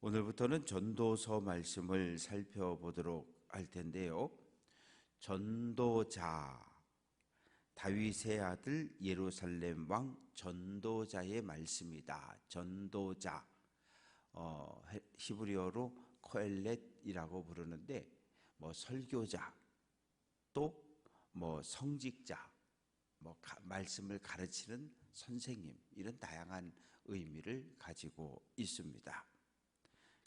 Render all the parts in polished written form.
오늘부터는 전도서 말씀을 살펴보도록 할 텐데요. 전도자, 다윗의 아들 예루살렘 왕 전도자의 말씀이다. 전도자, 히브리어로 코엘렛이라고 부르는데 설교자, 또 성직자, 말씀을 가르치는 선생님, 이런 다양한 의미를 가지고 있습니다.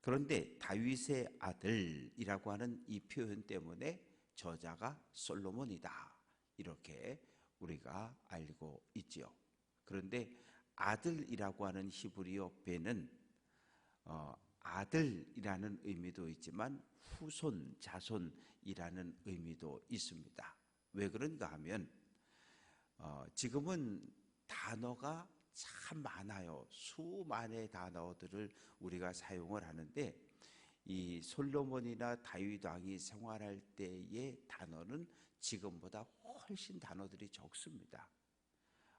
그런데 다윗의 아들이라고 하는 이 표현 때문에 저자가 솔로몬이다, 이렇게 우리가 알고 있지요. 그런데 아들이라고 하는 히브리어 베는 아들이라는 의미도 있지만 후손, 자손이라는 의미도 있습니다. 왜 그런가 하면 지금은 단어가 참 많아요. 수만의 단어들을 우리가 사용을 하는데 이 솔로몬이나 다윗 왕이 생활할 때의 단어는 지금보다 훨씬 단어들이 적습니다.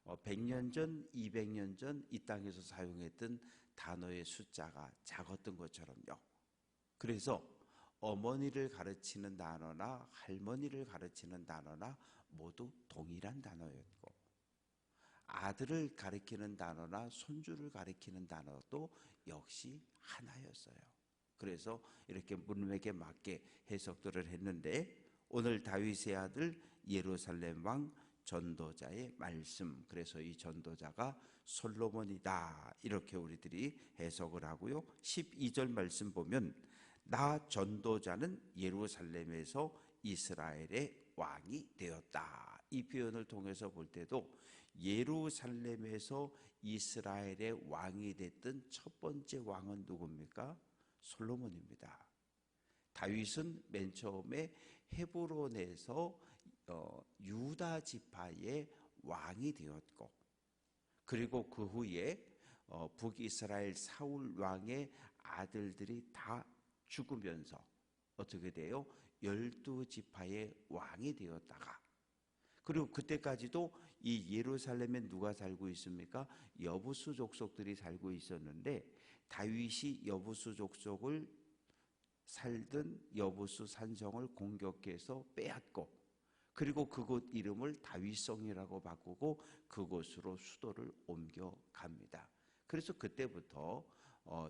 100년 전, 200년 전 이 땅에서 사용했던 단어의 숫자가 작았던 것처럼요. 그래서 어머니를 가르치는 단어나 할머니를 가르치는 단어나 모두 동일한 단어였고, 아들을 가리키는 단어나 손주를 가리키는 단어도 역시 하나였어요. 그래서 이렇게 문맥에 맞게 해석들을 했는데, 오늘 다윗의 아들 예루살렘 왕 전도자의 말씀, 그래서 이 전도자가 솔로몬이다, 이렇게 우리들이 해석을 하고요. 12절 말씀 보면 나 전도자는 예루살렘에서 이스라엘의 왕이 되었다. 이 표현을 통해서 볼 때도 예루살렘에서 이스라엘의 왕이 됐던 첫 번째 왕은 누굽니까? 솔로몬입니다. 다윗은 맨 처음에 헤브론에서 유다 지파의 왕이 되었고, 그리고 그 후에 북이스라엘 사울 왕의 아들들이 다 죽으면서 어떻게 돼요? 12지파의 왕이 되었다가, 그리고 그때까지도 이 예루살렘에 누가 살고 있습니까? 여부수 족속들이 살고 있었는데, 다윗이 여부수 족속을 살던 여부수 산성을 공격해서 빼앗고, 그리고 그곳 이름을 다윗성이라고 바꾸고 그곳으로 수도를 옮겨갑니다. 그래서 그때부터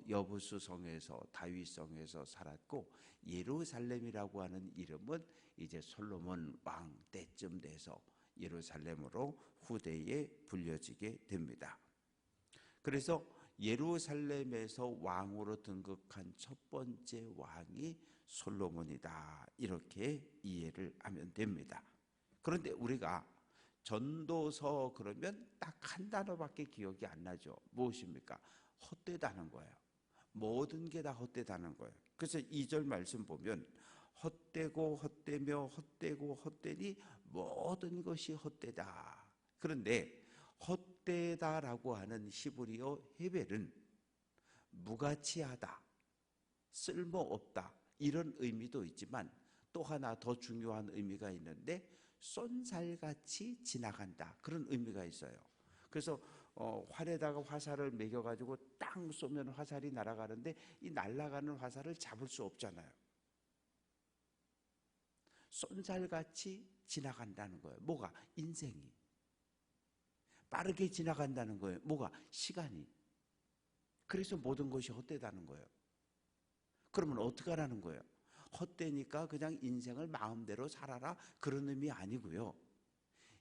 여부수 성에서, 다윗성에서 살았고, 예루살렘이라고 하는 이름은 이제 솔로몬 왕 때쯤 돼서 예루살렘으로 후대에 불려지게 됩니다. 그래서 예루살렘에서 왕으로 등극한 첫 번째 왕이 솔로몬이다, 이렇게 이해를 하면 됩니다. 그런데 우리가 전도서 그러면 딱 한 단어밖에 기억이 안 나죠. 무엇입니까? 헛되다는 거예요. 모든 게 다 헛되다는 거예요. 그래서 2절 말씀 보면 헛되고 헛되며 헛되고 헛되니 모든 것이 헛되다. 그런데 헛되다라고 하는 히브리어 헤벨은 무가치하다, 쓸모없다, 이런 의미도 있지만 또 하나 더 중요한 의미가 있는데 쏜살같이 지나간다, 그런 의미가 있어요. 그래서 활에다가 화살을 매겨가지고 땅 쏘면 화살이 날아가는데 이 날아가는 화살을 잡을 수 없잖아요. 쏜살같이 지나간다는 거예요. 뭐가? 인생이. 빠르게 지나간다는 거예요. 뭐가? 시간이. 그래서 모든 것이 헛되다는 거예요. 그러면 어떻게 하라는 거예요? 헛되니까 그냥 인생을 마음대로 살아라, 그런 의미 아니고요.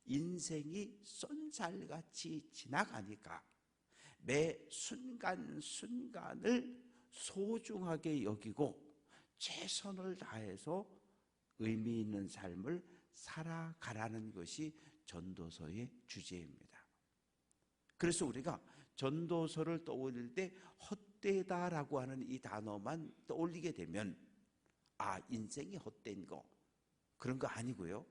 인생이 쏜살같이 지나가니까 매 순간순간을 소중하게 여기고 최선을 다해서 의미 있는 삶을 살아가라는 것이 전도서의 주제입니다. 그래서 우리가 전도서를 떠올릴 때 헛되다라고 하는 이 단어만 떠올리게 되면 인생이 헛된 거, 그런 거 아니고요.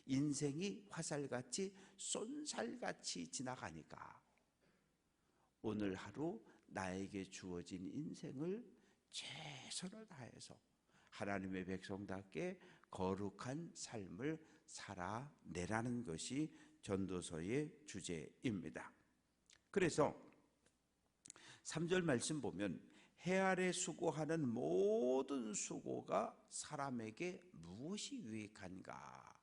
인생이 화살같이 쏜살같이 지나가니까 오늘 하루 나에게 주어진 인생을 최선을 다해서 하나님의 백성답게 거룩한 삶을 살아내라는 것이 전도서의 주제입니다. 그래서 3절 말씀 보면 해 아래 수고하는 모든 수고가 사람에게 무엇이 유익한가?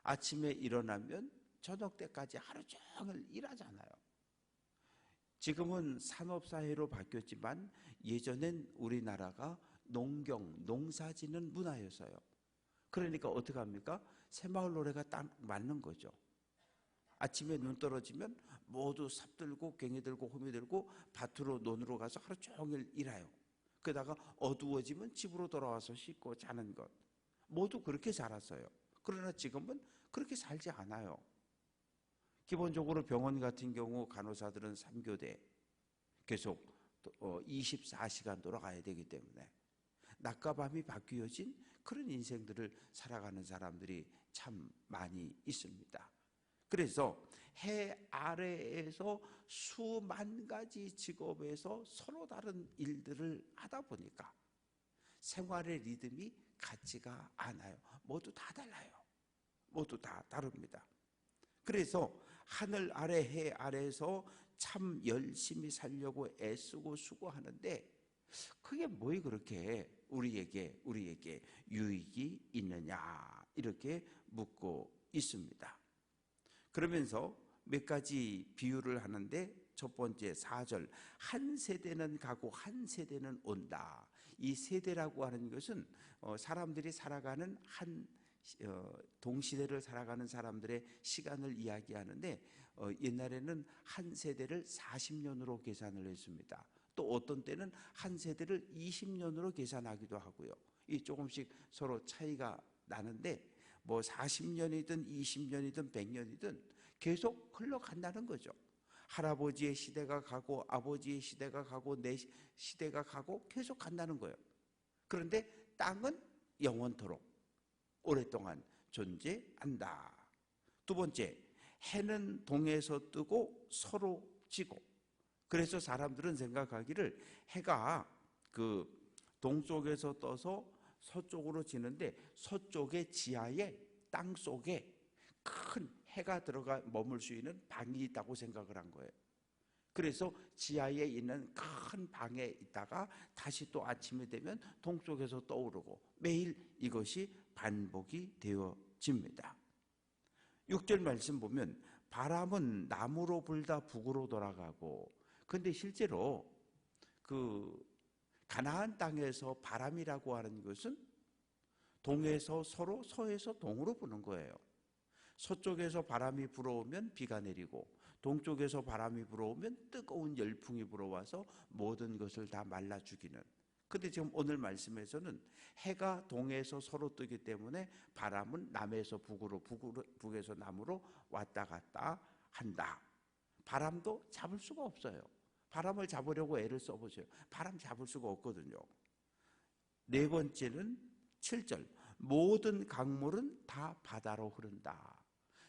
아침에 일어나면 저녁 때까지 하루 종일 일하잖아요. 지금은 산업사회로 바뀌었지만 예전엔 우리나라가 농사짓는 문화였어요. 그러니까 어떻게 합니까? 새마을 노래가 딱 맞는 거죠. 아침에 눈 떨어지면 모두 삽 들고 괭이 들고 호미 들고 밭으로 논으로 가서 하루 종일 일해요. 그러다가 어두워지면 집으로 돌아와서 씻고 자는 것. 모두 그렇게 살았어요. 그러나 지금은 그렇게 살지 않아요. 기본적으로 병원 같은 경우 간호사들은 3교대 계속 24시간 돌아가야 되기 때문에 낮과 밤이 바뀌어진 그런 인생들을 살아가는 사람들이 참 많이 있습니다. 그래서 해 아래에서 수만 가지 직업에서 서로 다른 일들을 하다 보니까 생활의 리듬이 같지가 않아요. 모두 다 달라요. 모두 다 다릅니다. 그래서 하늘 아래 해 아래에서 참 열심히 살려고 애쓰고 수고하는데 그게 뭐 그렇게 우리에게 유익이 있느냐 이렇게 묻고 있습니다. 그러면서 몇 가지 비유를 하는데 첫 번째 4절 한 세대는 가고 한 세대는 온다. 이 세대라고 하는 것은 사람들이 살아가는 동시대를 살아가는 사람들의 시간을 이야기하는데 옛날에는 한 세대를 40년으로 계산을 했습니다. 또 어떤 때는 한 세대를 20년으로 계산하기도 하고요. 이 조금씩 서로 차이가 나는데 뭐 40년이든 20년이든 100년이든 계속 흘러간다는 거죠. 할아버지의 시대가 가고 아버지의 시대가 가고 내 시대가 가고 계속 간다는 거예요. 그런데 땅은 영원토록 오랫동안 존재한다. 두 번째, 해는 동에서 뜨고 서로 지고. 그래서 사람들은 생각하기를 해가 그 동쪽에서 떠서 서쪽으로 지는데 서쪽의 지하에 땅 속에 큰 해가 들어가 머물 수 있는 방이 있다고 생각을 한 거예요. 그래서 지하에 있는 큰 방에 있다가 다시 또 아침이 되면 동쪽에서 떠오르고 매일 이것이 반복이 되어집니다. 6절 말씀 보면 바람은 남으로 불다 북으로 돌아가고 근데 실제로 그 가나안 땅에서 바람이라고 하는 것은 동에서 서로 서에서 동으로 부는 거예요. 서쪽에서 바람이 불어오면 비가 내리고 동쪽에서 바람이 불어오면 뜨거운 열풍이 불어와서 모든 것을 다 말라 죽이는. 근데 지금 오늘 말씀에서는 해가 동에서 서로 뜨기 때문에 바람은 남에서 북으로 북에서 남으로 왔다 갔다 한다. 바람도 잡을 수가 없어요. 바람을 잡으려고 애를 써보세요. 바람 잡을 수가 없거든요. 네 번째는 7절 모든 강물은 다 바다로 흐른다.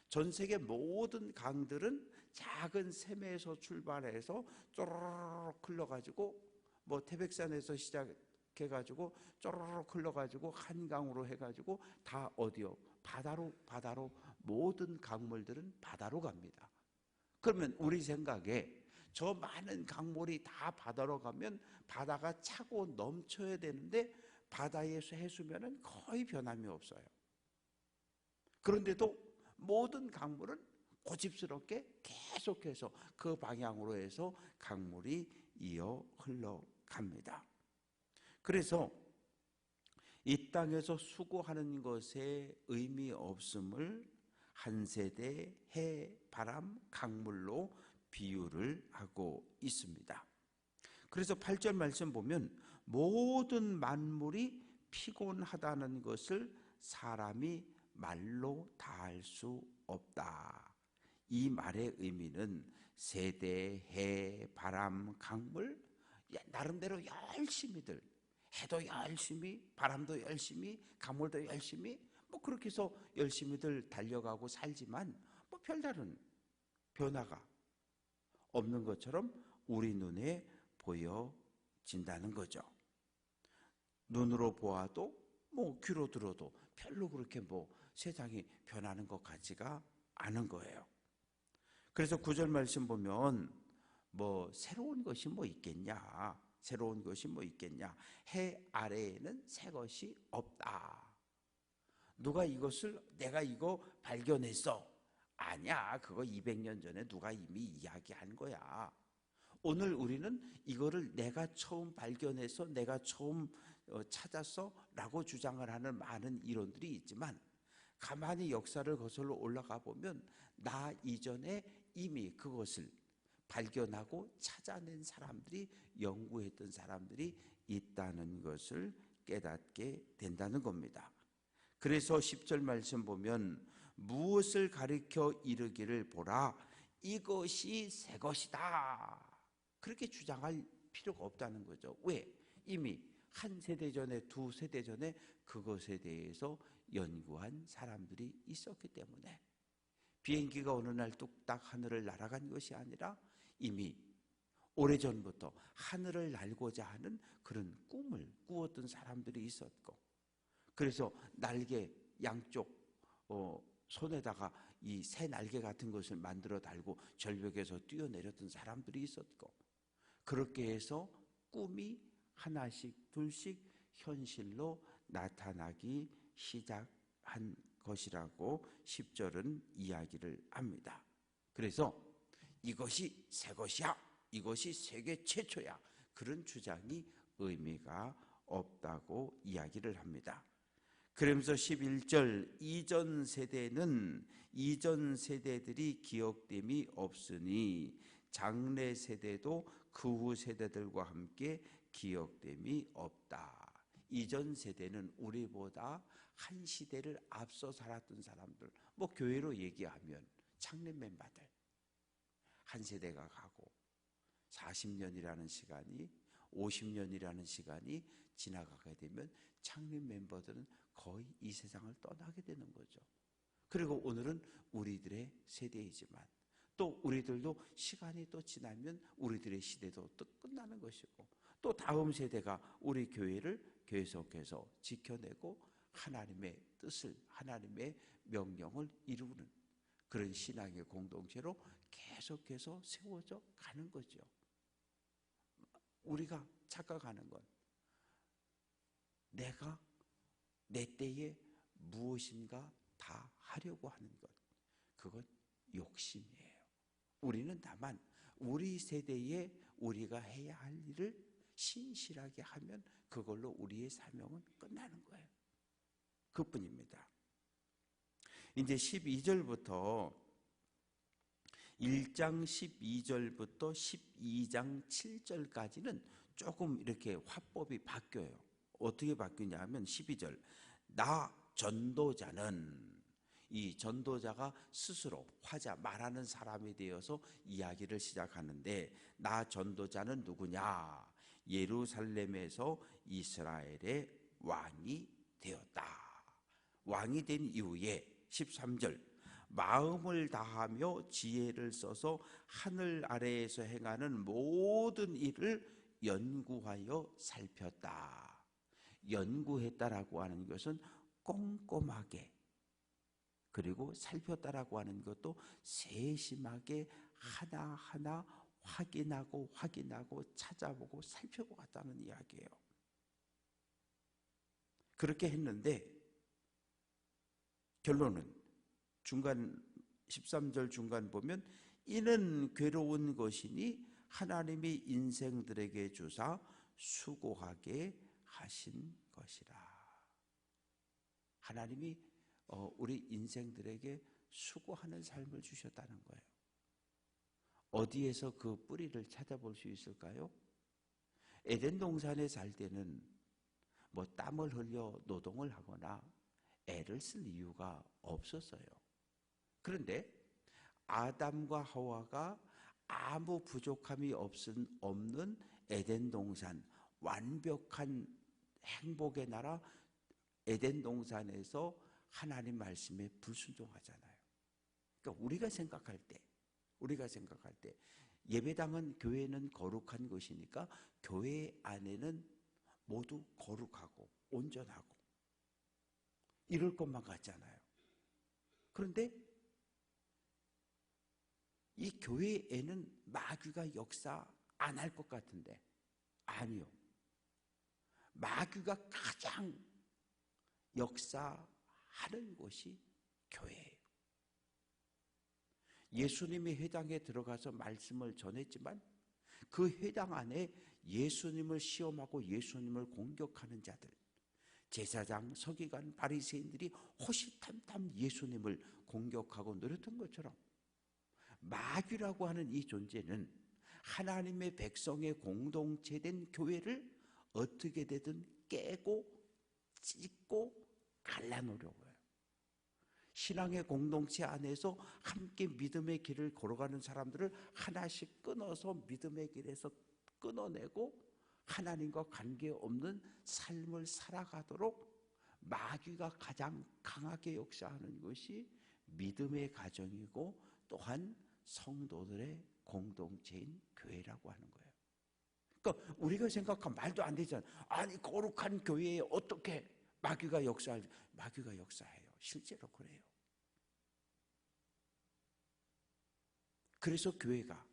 전 세계 모든 강들은 작은 샘에서 출발해서 쪼르륵 흘러가지고 뭐 태백산에서 시작해가지고 쪼르륵 흘러가지고 한강으로 해가지고 다 어디요? 바다로 모든 강물들은 바다로 갑니다. 그러면 우리 생각에 저 많은 강물이 다 바다로 가면 바다가 차고 넘쳐야 되는데 바다의 해수면은 거의 변함이 없어요. 그런데도 모든 강물은 고집스럽게 계속해서 그 방향으로 해서 강물이 이어 흘러갑니다. 그래서 이 땅에서 수고하는 것에 의미 없음을 한 세대 해, 바람, 강물로 비유를 하고 있습니다. 그래서 8절 말씀 보면 모든 만물이 피곤하다는 것을 사람이 말로 다할 수 없다. 이 말의 의미는 세대, 해, 바람, 강물 나름대로 열심히들 해도 열심히 바람도 열심히 강물도 열심히 뭐 그렇게 해서 열심히들 달려가고 살지만 뭐 별다른 변화가 없는 것처럼 우리 눈에 보여진다는 거죠. 눈으로 보아도 뭐 귀로 들어도 별로 그렇게 뭐 세상이 변하는 것 같지가 않은 거예요. 그래서 9절 말씀 보면 뭐 새로운 것이 뭐 있겠냐. 새로운 것이 뭐 있겠냐? 해 아래에는 새 것이 없다. 누가 이것을 내가 이거 발견했어? 아니야. 그거 200년 전에 누가 이미 이야기한 거야. 오늘 우리는 이거를 내가 처음 발견해서 내가 처음 찾았어? 라고 주장을 하는 많은 이론들이 있지만 가만히 역사를 거슬러 올라가 보면 나 이전에 이미 그것을 발견하고 찾아낸 사람들이, 연구했던 사람들이 있다는 것을 깨닫게 된다는 겁니다. 그래서 10절 말씀 보면 무엇을 가리켜 이르기를 보라 이것이 새 것이다. 그렇게 주장할 필요가 없다는 거죠. 왜? 이미 한 세대 전에, 두 세대 전에 그것에 대해서 연구한 사람들이 있었기 때문에 비행기가 어느 날 뚝딱 하늘을 날아간 것이 아니라 이미 오래전부터 하늘을 날고자 하는 그런 꿈을 꾸었던 사람들이 있었고, 그래서 날개 양쪽 손에다가 이 새 날개 같은 것을 만들어 달고 절벽에서 뛰어내렸던 사람들이 있었고, 그렇게 해서 꿈이 하나씩 둘씩 현실로 나타나기 시작한 것이라고 10절은 이야기를 합니다. 그래서 이것이 새 것이야, 이것이 세계 최초야, 그런 주장이 의미가 없다고 이야기를 합니다. 그러면서 11절 이전 세대들이 기억됨이 없으니 장래 세대도 그 후 세대들과 함께 기억됨이 없다. 이전 세대는 우리보다 한 시대를 앞서 살았던 사람들, 뭐 교회로 얘기하면 창립 멤버들 한 세대가 가고 40년이라는 시간이, 50년이라는 시간이 지나가게 되면 창립 멤버들은 거의 이 세상을 떠나게 되는 거죠. 그리고 오늘은 우리들의 세대이지만 또 우리들도 시간이 또 지나면 우리들의 시대도 또 끝나는 것이고, 또 다음 세대가 우리 교회를 계속해서 지켜내고 하나님의 뜻을, 하나님의 명령을 이루는 그런 신앙의 공동체로 계속해서 세워져 가는 거죠. 우리가 착각하는 건 내가 내 때에 무엇인가 다 하려고 하는 것, 그건 욕심이에요. 우리는 다만 우리 세대에 우리가 해야 할 일을 신실하게 하면 그걸로 우리의 사명은 끝나는 거예요. 그뿐입니다. 이제 12절부터 1장 12절부터 12장 7절까지는 조금 이렇게 화법이 바뀌어요. 어떻게 바뀌냐 하면 12절 나 전도자는, 이 전도자가 스스로 화자, 말하는 사람이 되어서 이야기를 시작하는데, 나 전도자는 누구냐? 예루살렘에서 이스라엘의 왕이 되었다. 왕이 된 이후에 13절 마음을 다하며 지혜를 써서 하늘 아래에서 행하는 모든 일을 연구하여 살폈다. 연구했다라고 하는 것은 꼼꼼하게, 그리고 살폈다라고 하는 것도 세심하게 하나하나 확인하고 찾아보고 살펴보았다는 이야기예요. 그렇게 했는데 결론은 중간 13절 중간 보면 이는 괴로운 것이니 하나님이 인생들에게 주사 수고하게 하신 것이라. 하나님이 우리 인생들에게 수고하는 삶을 주셨다는 거예요. 어디에서 그 뿌리를 찾아볼 수 있을까요? 에덴 동산에 살 때는 뭐 땀을 흘려 노동을 하거나 애를 쓸 이유가 없었어요. 그런데 아담과 하와가 아무 부족함이 없는 에덴 동산, 완벽한 행복의 나라 에덴 동산에서 하나님 말씀에 불순종하잖아요. 그러니까 우리가 생각할 때 예배당은, 교회는 거룩한 것이니까 교회 안에는 모두 거룩하고 온전하고 이럴 것만 같잖아요. 그런데 이 교회에는 마귀가 역사 안 할 것 같은데 아니요. 마귀가 가장 역사하는 곳이 교회예요. 예수님이 회당에 들어가서 말씀을 전했지만 그 회당 안에 예수님을 시험하고 예수님을 공격하는 자들, 제사장, 서기관, 바리새인들이 호시탐탐 예수님을 공격하고 노렸던 것처럼 마귀라고 하는 이 존재는 하나님의 백성의 공동체된 교회를 어떻게 되든 깨고 찢고 갈라놓으려고 해요. 신앙의 공동체 안에서 함께 믿음의 길을 걸어가는 사람들을 하나씩 끊어서 믿음의 길에서 끊어내고 하나님과 관계없는 삶을 살아가도록 마귀가 가장 강하게 역사하는 것이 믿음의 가정이고 또한 성도들의 공동체인 교회라고 하는 거예요. 그러니까 우리가 생각한 말도 안 되잖아요. 아니 거룩한 교회에 어떻게 마귀가 역사할지. 마귀가 역사해요. 실제로 그래요. 그래서 교회가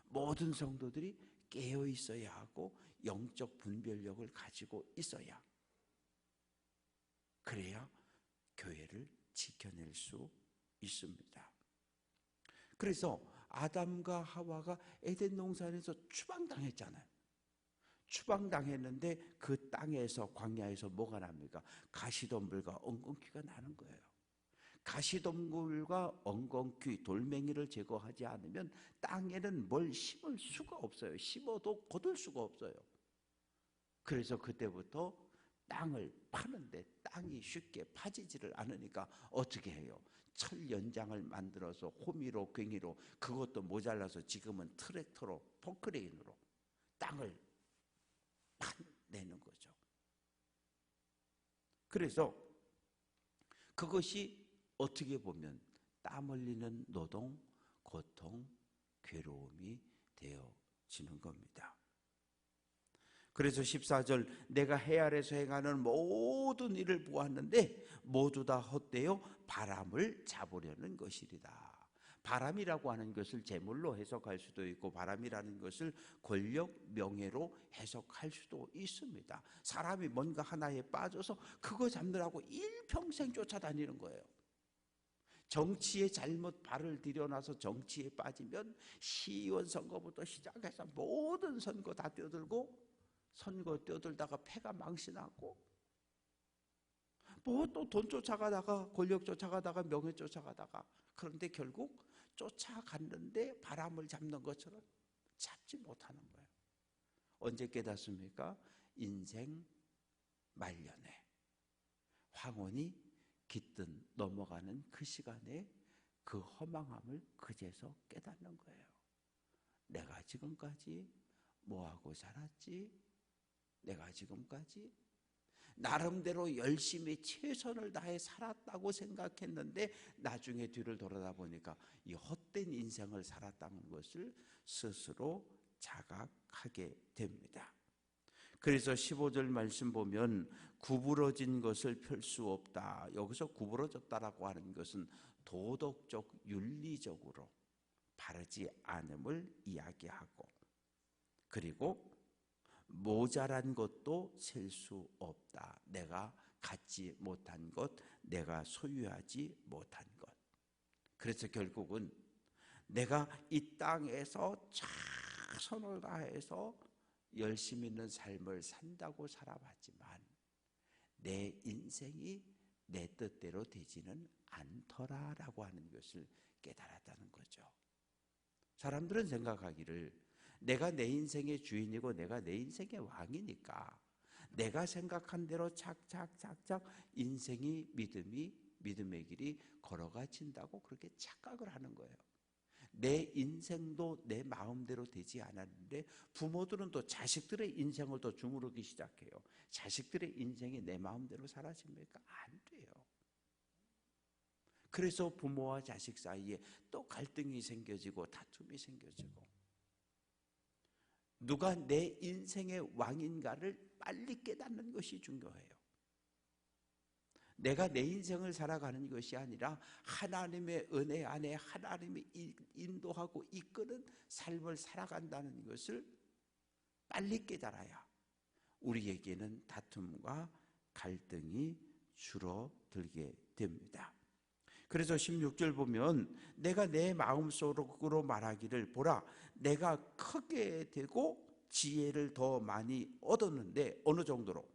모든 성도들이 깨어 있어야 하고 영적 분별력을 가지고 있어야, 그래야 교회를 지켜낼 수 있습니다. 그래서 아담과 하와가 에덴 동산에서 추방당했잖아요. 추방당했는데 그 땅에서, 광야에서 뭐가 납니까? 가시덤불과 엉겅퀴가 나는 거예요. 가시덤불과 엉겅퀴, 돌멩이를 제거하지 않으면 땅에는 뭘 심을 수가 없어요. 심어도 거둘 수가 없어요. 그래서 그때부터 땅을 파는데 땅이 쉽게 파지지를 않으니까 어떻게 해요? 철 연장을 만들어서 호미로, 괭이로, 그것도 모자라서 지금은 트랙터로, 포크레인으로 땅을 파내는 거죠. 그래서 그것이 어떻게 보면 땀 흘리는 노동, 고통, 괴로움이 되어지는 겁니다. 그래서 14절, 내가 해 아래서 행하는 모든 일을 보았는데 모두 다 헛되어 바람을 잡으려는 것이리다. 바람이라고 하는 것을 재물로 해석할 수도 있고 바람이라는 것을 권력, 명예로 해석할 수도 있습니다. 사람이 뭔가 하나에 빠져서 그거 잡느라고 일평생 쫓아다니는 거예요. 정치에 잘못 발을 들여놔서 정치에 빠지면 시의원 선거부터 시작해서 모든 선거 다 뛰어들고, 선거 뛰어들다가 패가 망신하고, 뭐 또 돈 쫓아가다가, 권력 쫓아가다가, 명예 쫓아가다가, 그런데 결국 쫓아갔는데 바람을 잡는 것처럼 잡지 못하는 거예요. 언제 깨닫습니까? 인생 말년에 황혼이 깃든 넘어가는 그 시간에 그 허망함을 그제서 깨닫는 거예요. 내가 지금까지 뭐하고 살았지? 내가 지금까지 나름대로 열심히 최선을 다해 살았다고 생각했는데 나중에 뒤를 돌아다 보니까 이 헛된 인생을 살았다는 것을 스스로 자각하게 됩니다. 그래서 15절 말씀 보면 구부러진 것을 펼 수 없다. 여기서 구부러졌다라고 하는 것은 도덕적, 윤리적으로 바르지 않음을 이야기하고, 그리고 모자란 것도 셀 수 없다. 내가 갖지 못한 것, 내가 소유하지 못한 것. 그래서 결국은 내가 이 땅에서 최선을 다해서 열심히 있는 삶을 산다고 살아봤지만 내 인생이 내 뜻대로 되지는 않더라라고 하는 것을 깨달았다는 거죠. 사람들은 생각하기를 내가 내 인생의 주인이고 내가 내 인생의 왕이니까 내가 생각한 대로 착착착착 인생이 믿음의 길이 걸어가진다고 그렇게 착각을 하는 거예요. 내 인생도 내 마음대로 되지 않았는데 부모들은 또 자식들의 인생을 또 주무르기 시작해요. 자식들의 인생이 내 마음대로 사라집니까? 안 돼요. 그래서 부모와 자식 사이에 또 갈등이 생겨지고 다툼이 생겨지고, 누가 내 인생의 왕인가를 빨리 깨닫는 것이 중요해요. 내가 내 인생을 살아가는 것이 아니라 하나님의 은혜 안에 하나님이 인도하고 이끄는 삶을 살아간다는 것을 빨리 깨달아야 우리에게는 다툼과 갈등이 줄어들게 됩니다. 그래서 16절 보면 내가 내 마음속으로 말하기를 보라 내가 크게 되고 지혜를 더 많이 얻었는데 어느 정도로?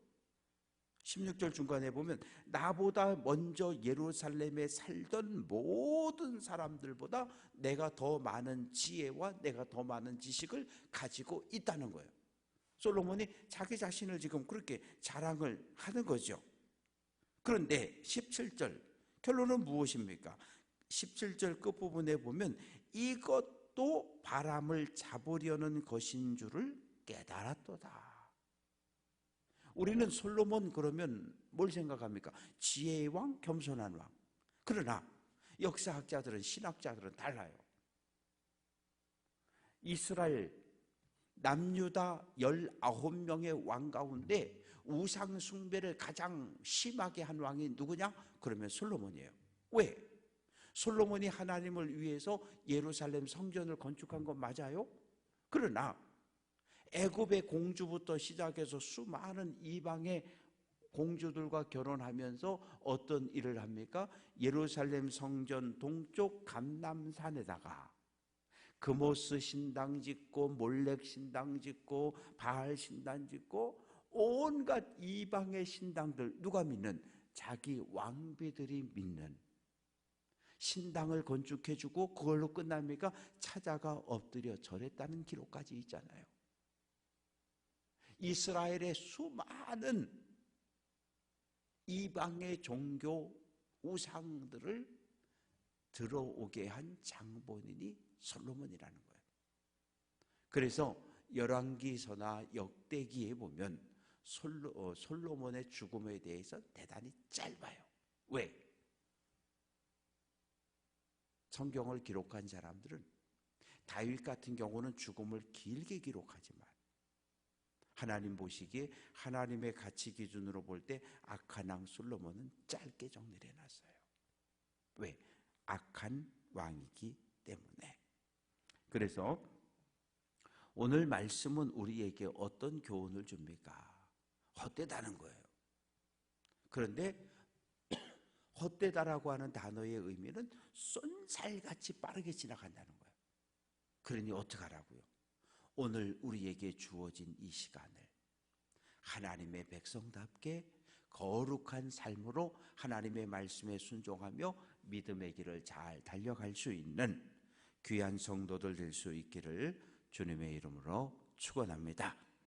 16절 중간에 보면 나보다 먼저 예루살렘에 살던 모든 사람들보다 내가 더 많은 지혜와 내가 더 많은 지식을 가지고 있다는 거예요. 솔로몬이 자기 자신을 지금 그렇게 자랑을 하는 거죠. 그런데 17절 결론은 무엇입니까? 17절 끝부분에 보면 이것도 바람을 잡으려는 것인 줄을 깨달았도다. 우리는 솔로몬 그러면 뭘 생각합니까? 지혜의 왕, 겸손한 왕. 그러나 역사학자들은 신학자들은 달라요. 이스라엘 남유다 19명의 왕 가운데 우상 숭배를 가장 심하게 한 왕이 누구냐? 그러면 솔로몬이에요. 왜? 솔로몬이 하나님을 위해서 예루살렘 성전을 건축한 건 맞아요. 그러나 애굽의 공주부터 시작해서 수많은 이방의 공주들과 결혼하면서 어떤 일을 합니까? 예루살렘 성전 동쪽 감람산에다가 그모스 신당 짓고 몰렉 신당 짓고 바알 신당 짓고 온갖 이방의 신당들, 누가 믿는? 자기 왕비들이 믿는 신당을 건축해주고 그걸로 끝납니까? 찾아가 엎드려 절했다는 기록까지 있잖아요. 이스라엘의 수많은 이방의 종교 우상들을 들어오게 한 장본인이 솔로몬이라는 거예요. 그래서 열왕기서나 역대기에 보면 솔로몬의 죽음에 대해서 대단히 짧아요. 왜? 성경을 기록한 사람들은 다윗 같은 경우는 죽음을 길게 기록하지만 하나님 보시기에 하나님의 가치 기준으로 볼 때 악한 왕 솔로몬은 짧게 정리를 해놨어요. 왜? 악한 왕이기 때문에. 그래서 오늘 말씀은 우리에게 어떤 교훈을 줍니까? 헛되다는 거예요. 그런데 헛되다라고 하는 단어의 의미는 쏜살같이 빠르게 지나간다는 거예요. 그러니 어떡하라고요? 오늘 우리에게 주어진 이 시간을 하나님의 백성답게 거룩한 삶으로 하나님의 말씀에 순종하며 믿음의 길을 잘 달려갈 수 있는 귀한 성도들 될 수 있기를 주님의 이름으로 축원합니다.